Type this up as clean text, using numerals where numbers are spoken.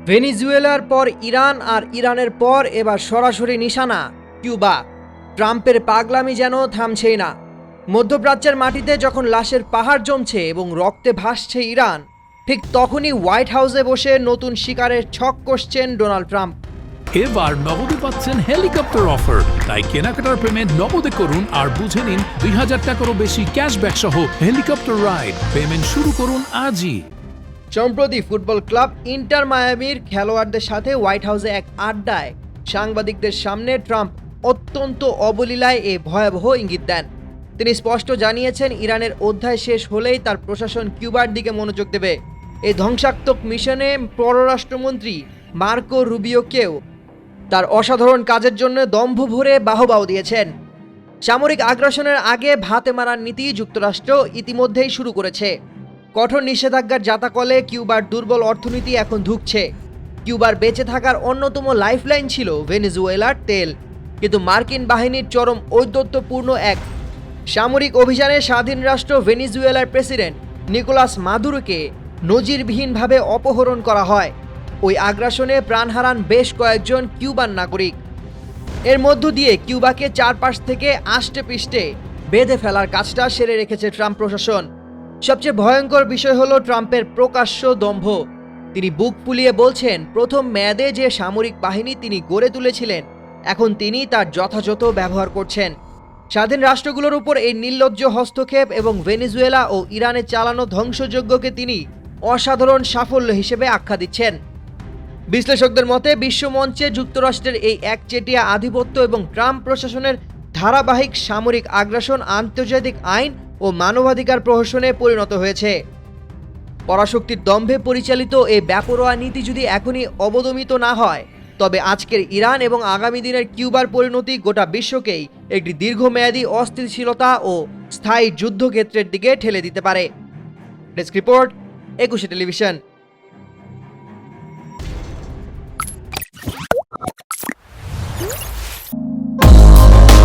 ভেনিজুয়েলার পর ইরান আর ইরানের পর এবার সরাসরি নিশানা কিউবা। ট্রাম্পের পাগলামি যেন থামছেই না। মধ্যপ্রাচ্যের মাটিতে যখন লাশের পাহাড় জমছে এবং রক্তে ভাসছে ইরান, ঠিক তখনই হোয়াইট হাউসে বসে নতুন শিকারের ছক কষছেন ডোনাল্ড ট্রাম্প। এবার নগদে পাচ্ছেন হেলিকপ্টার অফার, তাই কেনাকাটার পেমেন্ট নগদে করুন আর বুঝে নিন ২০০০ টাকারও বেশি ক্যাশব্যাক সহ হেলিকপ্টার রাইড। পেমেন্ট শুরু করুন আজই। সম্প্রতি ফুটবল ক্লাব ইন্টার মায়ামির খেলোয়াড়দের সাথে হোয়াইট হাউসে এক আড্ডায় সাংবাদিকদের সামনে ট্রাম্প অত্যন্ত অবলীলায় এ ভয়াবহ ইঙ্গিত দেন। তিনি স্পষ্ট জানিয়েছেন, ইরানের অধ্যায় শেষ হলেই তার প্রশাসন কিউবার দিকে মনোযোগ দেবে। এই ধ্বংসাত্মক মিশনে পররাষ্ট্রমন্ত্রী মার্কো রুবিওকেও তার অসাধারণ কাজের জন্য দম্ভ ভরে বাহবাও দিয়েছেন। সামরিক আগ্রাসনের আগে ভাতে মারার নীতি যুক্তরাষ্ট্র ইতিমধ্যেই শুরু করেছে। কঠোর নিষেধাজ্ঞার জাতাকলে কিউবার দুর্বল অর্থনীতি এখন ধুঁকছে। কিউবার বেঁচে থাকার অন্যতম লাইফলাইন ছিল ভেনেজুয়েলার তেল, কিন্তু মার্কিন বাহিনীর চরম ঔদ্ধত্যপূর্ণ এক সামরিক অভিযানে স্বাধীন রাষ্ট্র ভেনেজুয়েলার প্রেসিডেন্ট নিকোলাস মাদুরোকে নজিরবিহীনভাবে অপহরণ করা হয়। ওই আগ্রাসনে প্রাণ হারান বেশ কয়েকজন কিউবান নাগরিক। এর মধ্য দিয়ে কিউবাকে চারপাশ থেকে আষ্টে পিষ্টে বেঁধে ফেলার কাজটা সেরে রেখেছে ট্রাম্প প্রশাসন। সবচেয়ে ভয়ঙ্কর বিষয় হলো ট্রাম্পের প্রকাশ্য দম্ভ। তিনি বুক ফুলিয়ে বলছেন, প্রথম মেয়াদে যে সামরিক বাহিনী তিনি গড়ে তুলেছিলেন, এখন তিনি তার যথাযথ ব্যবহার করছেন। স্বাধীন রাষ্ট্রগুলোর উপর এই নির্লজ্জ হস্তক্ষেপ এবং ভেনেজুয়েলা ও ইরানে চালানো ধ্বংসযজ্ঞকে তিনি অসাধারণ সাফল্য হিসেবে আখ্যা দিচ্ছেন। বিশ্লেষকদের মতে বিশ্বমঞ্চে যুক্তরাষ্ট্রের এই একচেটিয়া আধিপত্য এবং ট্রাম্প প্রশাসনের ধারাবাহিক সামরিক আগ্রাসন আন্তর্জাতিক আইন ও মানবাধিকার প্রহসনে পরিণত হয়েছে। পরাশক্তির দম্ভে পরিচালিত এই বেপরোয়া নীতি যদি এখনই অবদমিত না হয়, তবে আজকের ইরান এবং আগামী দিনের কিউবার পরিণতি গোটা বিশ্বকেই একটি দীর্ঘমেয়াদী অস্থিতিশীলতা ও স্থায়ী যুদ্ধক্ষেত্রের দিকে ঠেলে দিতে পারে। Desk report, ২১ television.